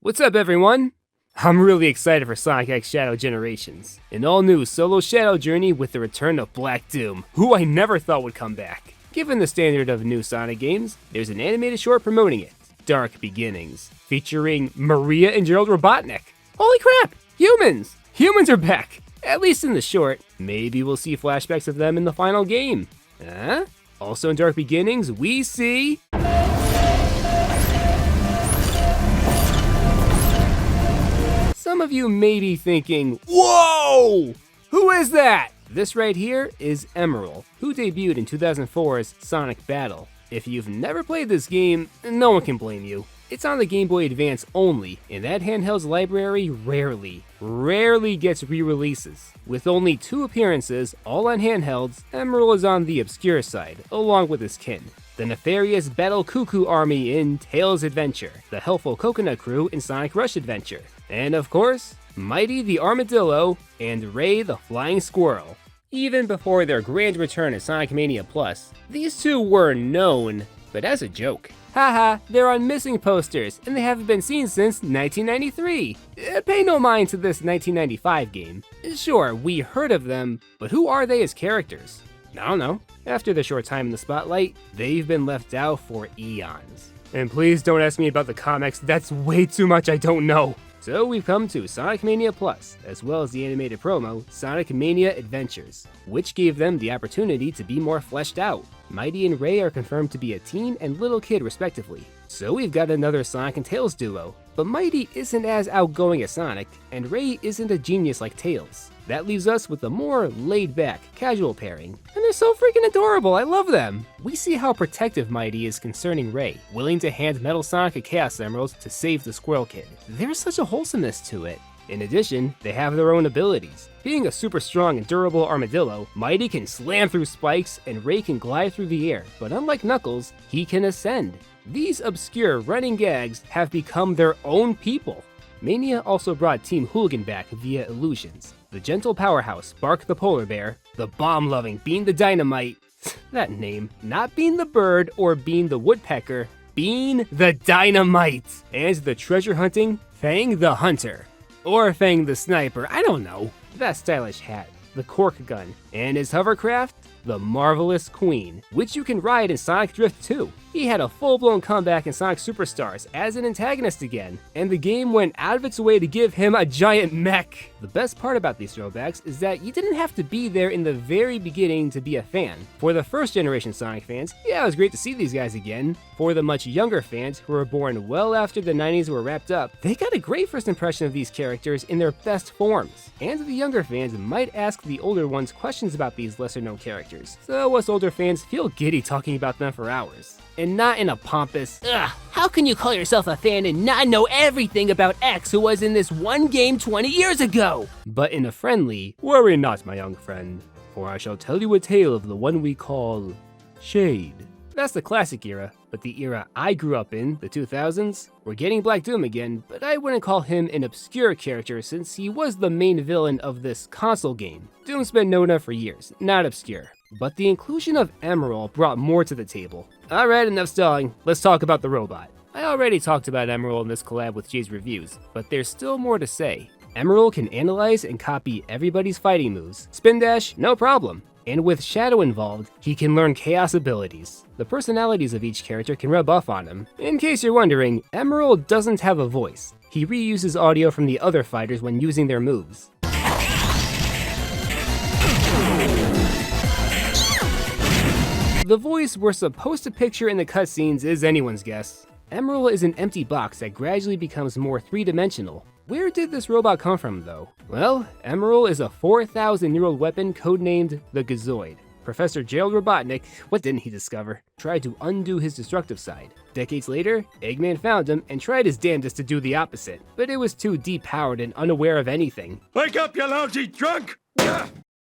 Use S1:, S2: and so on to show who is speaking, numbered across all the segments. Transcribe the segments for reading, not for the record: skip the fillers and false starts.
S1: What's up, everyone? I'm really excited for Sonic X Shadow Generations, an all-new solo Shadow journey with the return of Black Doom, who I never thought would come back. Given the standard of new Sonic games, there's an animated short promoting it, Dark Beginnings, featuring Maria and Gerald Robotnik. Holy crap! Humans! Humans are back! At least in the short. Maybe we'll see flashbacks of them in the final game. Huh? Also in Dark Beginnings, we see... Some of you may be thinking, whoa! Who is that? This right here is Emerl, who debuted in 2004's Sonic Battle. If you've never played this game, no one can blame you. It's on the Game Boy Advance only, and that handheld's library rarely gets re-releases. With only 2 appearances, all on handhelds, Emerl is on the obscure side, along with his kin. The nefarious Battle Cuckoo Army in Tails Adventure, the helpful Coconut Crew in Sonic Rush Adventure, and of course, Mighty the Armadillo and Ray the Flying Squirrel. Even before their grand return in Sonic Mania Plus, these 2 were known, but as a joke. Haha, they're on missing posters, and they haven't been seen since 1993. Pay no mind to this 1995 game. Sure, we heard of them, but who are they as characters? I don't know. After the short time in the spotlight, they've been left out for eons. And please don't ask me about the comics, that's way too much I don't know. So we've come to Sonic Mania Plus, as well as the animated promo, Sonic Mania Adventures, which gave them the opportunity to be more fleshed out. Mighty and Ray are confirmed to be a teen and little kid respectively. So we've got another Sonic and Tails duo, but Mighty isn't as outgoing as Sonic, and Ray isn't a genius like Tails. That leaves us with a more laid-back, casual pairing, and they're so freaking adorable, I love them! We see how protective Mighty is concerning Ray, willing to hand Metal Sonic a Chaos Emerald to save the Squirrel Kid. There's such a wholesomeness to it. In addition, they have their own abilities. Being a super strong and durable armadillo, Mighty can slam through spikes and Ray can glide through the air, but unlike Knuckles, he can ascend. These obscure running gags have become their own people. Mania also brought Team Hooligan back via illusions. The gentle powerhouse, Bark the Polar Bear, the bomb-loving Bean the Dynamite, that name, not Bean the Bird or Bean the Woodpecker, Bean the Dynamite, and the treasure-hunting Fang the Hunter. Or Fang the Sniper, I don't know. That stylish hat, the cork gun, and his hovercraft, the Marvelous Queen, which you can ride in Sonic Drift 2. He had a full-blown comeback in Sonic Superstars as an antagonist again, and the game went out of its way to give him a giant mech. The best part about these throwbacks is that you didn't have to be there in the very beginning to be a fan. For the first generation Sonic fans, yeah, it was great to see these guys again. For the much younger fans who were born well after the 90s were wrapped up, they got a great first impression of these characters in their best forms. And the younger fans might ask the older ones questions about these lesser-known characters, so us older fans feel giddy talking about them for hours. And not in a pompous, ugh, how can you call yourself a fan and not know everything about X who was in this one game 20 years ago? But in a friendly, worry not, my young friend, for I shall tell you a tale of the one we call Shade. That's the classic era, but the era I grew up in, the 2000s, we're getting Black Doom again, but I wouldn't call him an obscure character since he was the main villain of this console game. Doom's been known of for years, not obscure. But the inclusion of Emerl brought more to the table. Alright, enough stalling, let's talk about the robot. I already talked about Emerl in this collab with Jay's reviews, but there's still more to say. Emerl can analyze and copy everybody's fighting moves. Spin dash, no problem. And with Shadow involved, he can learn Chaos abilities. The personalities of each character can rub off on him. In case you're wondering, Emerl doesn't have a voice. He reuses audio from the other fighters when using their moves. The voice we're supposed to picture in the cutscenes is anyone's guess. Emerl is an empty box that gradually becomes more three-dimensional. Where did this robot come from, though? Well, Emerl is a 4,000-year-old weapon codenamed the Gazoid. Professor Gerald Robotnik, what didn't he discover? Tried to undo his destructive side. Decades later, Eggman found him and tried his damnedest to do the opposite, but it was too depowered and unaware of anything.
S2: Wake up, you lousy drunk!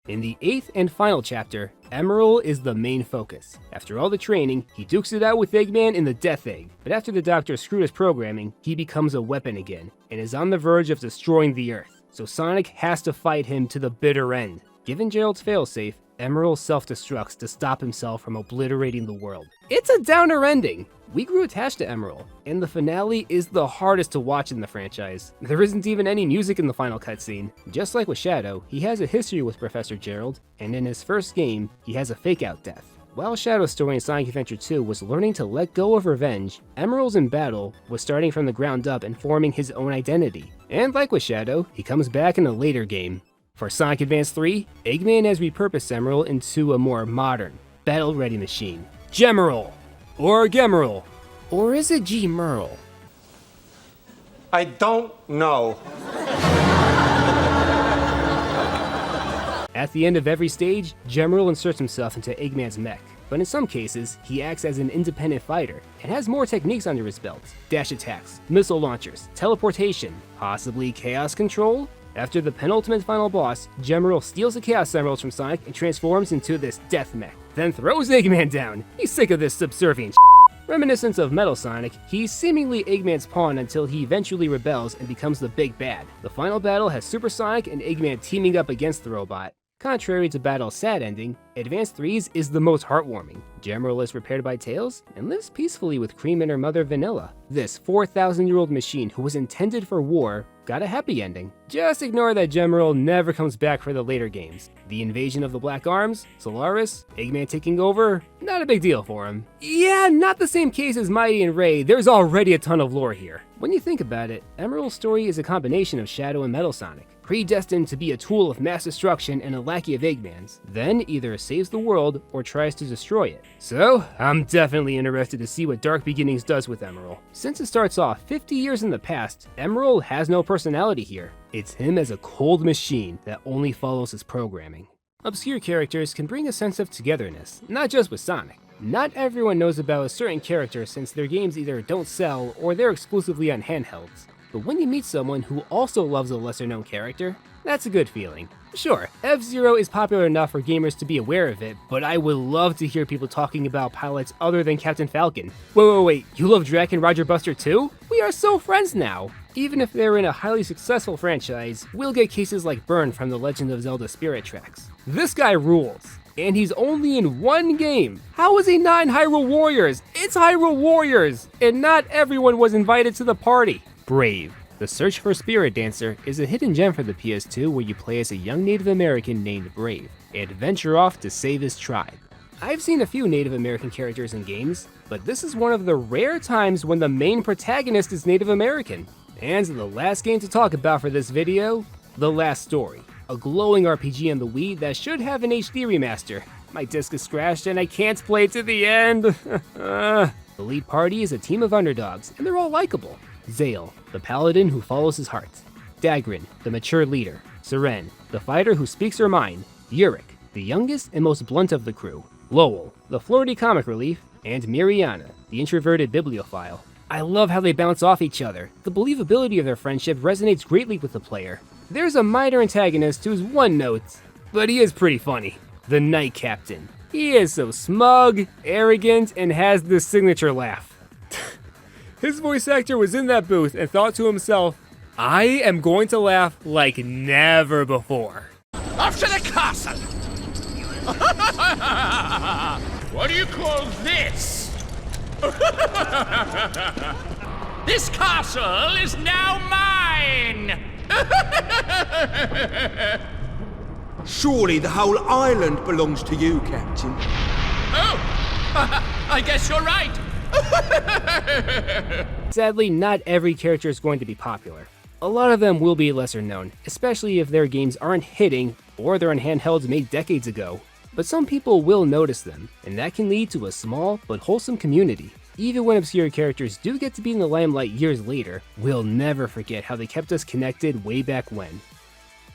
S1: In the 8th and final chapter, Emerl is the main focus. After all the training, he dukes it out with Eggman in the Death Egg, but after the Doctor screwed his programming, he becomes a weapon again, and is on the verge of destroying the Earth. So Sonic has to fight him to the bitter end. Given Gerald's failsafe, Emerl self-destructs to stop himself from obliterating the world. It's a downer ending. We grew attached to Emerl, and the finale is the hardest to watch in the franchise. There isn't even any music in the final cutscene. Just like with Shadow, he has a history with Professor Gerald, and in his first game, he has a fake-out death. While Shadow's story in Sonic Adventure 2 was learning to let go of revenge, Emerl's in battle was starting from the ground up and forming his own identity. And like with Shadow, he comes back in a later game. For Sonic Advance 3, Eggman has repurposed Emerl into a more modern, battle-ready machine. g-merl! Or g-merl? Or is it g-merl?
S3: I don't know.
S1: At the end of every stage, g-merl inserts himself into Eggman's mech, but in some cases, he acts as an independent fighter and has more techniques under his belt. Dash attacks, missile launchers, teleportation, possibly chaos control? After the penultimate final boss, g-merl steals the Chaos Emeralds from Sonic and transforms into this death mech, then throws Eggman down. He's sick of this subservient Reminiscent of Metal Sonic, he's seemingly Eggman's pawn until he eventually rebels and becomes the big bad. The final battle has Super Sonic and Eggman teaming up against the robot. Contrary to Battle's sad ending, Advance 3's is the most heartwarming. g-merl is repaired by Tails and lives peacefully with Cream and her mother Vanilla. This 4,000-year-old machine who was intended for war got a happy ending. Just ignore that g-merl never comes back for the later games. The invasion of the Black Arms, Solaris, Eggman taking over, not a big deal for him. Yeah, not the same case as Mighty and Ray, there's already a ton of lore here. When you think about it, Emerald's story is a combination of Shadow and Metal Sonic, predestined to be a tool of mass destruction and a lackey of Eggman's, then either saves the world or tries to destroy it. So, I'm definitely interested to see what Dark Beginnings does with Emerl. Since it starts off 50 years in the past, Emerl has no personality here. It's him as a cold machine that only follows his programming. Obscure characters can bring a sense of togetherness, not just with Sonic. Not everyone knows about a certain character since their games either don't sell or they're exclusively on handhelds. But when you meet someone who also loves a lesser-known character, that's a good feeling. Sure, F-Zero is popular enough for gamers to be aware of it, but I would love to hear people talking about pilots other than Captain Falcon. Wait, you love Drac and Roger Buster too? We are so friends now! Even if they're in a highly successful franchise, we'll get cases like Burn from The Legend of Zelda Spirit Tracks. This guy rules, and he's only in one game. How is he not in Hyrule Warriors? It's Hyrule Warriors! And not everyone was invited to the party. Brave. The Search for Spirit Dancer is a hidden gem for the PS2 where you play as a young Native American named Brave and venture off to save his tribe. I've seen a few Native American characters in games, but this is one of the rare times when the main protagonist is Native American. And the last game to talk about for this video, The Last Story, a glowing RPG on the Wii that should have an HD remaster. My disc is scratched and I can't play to the end. The lead party is a team of underdogs, and they're all likable. Zale, the paladin who follows his heart. Dagrin, the mature leader. Seren, the fighter who speaks her mind. Yurik, the youngest and most blunt of the crew. Lowell, the flirty comic relief. And Miriana, the introverted bibliophile. I love how they bounce off each other. The believability of their friendship resonates greatly with the player. There's a minor antagonist who's one note, but he is pretty funny. The Night Captain. He is so smug, arrogant, and has this signature laugh. His voice actor was in that booth and thought to himself, I am going to laugh like never before.
S2: Off to the castle! What do you call this? This castle is now mine!
S4: Surely the whole island belongs to you, Captain.
S2: Oh, I guess you're right.
S1: Sadly, not every character is going to be popular. A lot of them will be lesser known, especially if their games aren't hitting or they're on handhelds made decades ago. But some people will notice them, and that can lead to a small but wholesome community. Even when obscure characters do get to be in the limelight years later, we'll never forget how they kept us connected way back when.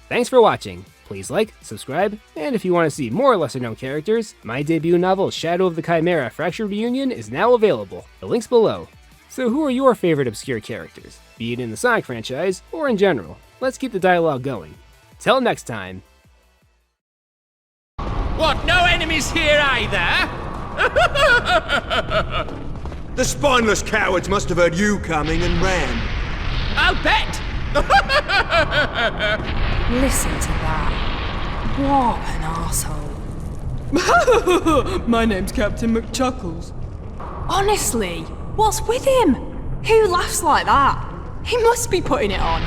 S1: Thanks for watching. Please like, subscribe, and if you want to see more lesser-known characters, my debut novel Shadow of the Chimera Fractured Reunion is now available. The link's below. So who are your favorite obscure characters? Be it in the Sonic franchise, or in general. Let's keep the dialogue going. Till next time.
S2: What, no enemies here either?
S4: The spineless cowards must have heard you coming and ran.
S2: I'll bet!
S5: Listen to that. What an arsehole. My name's Captain McChuckles.
S6: Honestly, what's with him? Who laughs like that? He must be putting it on.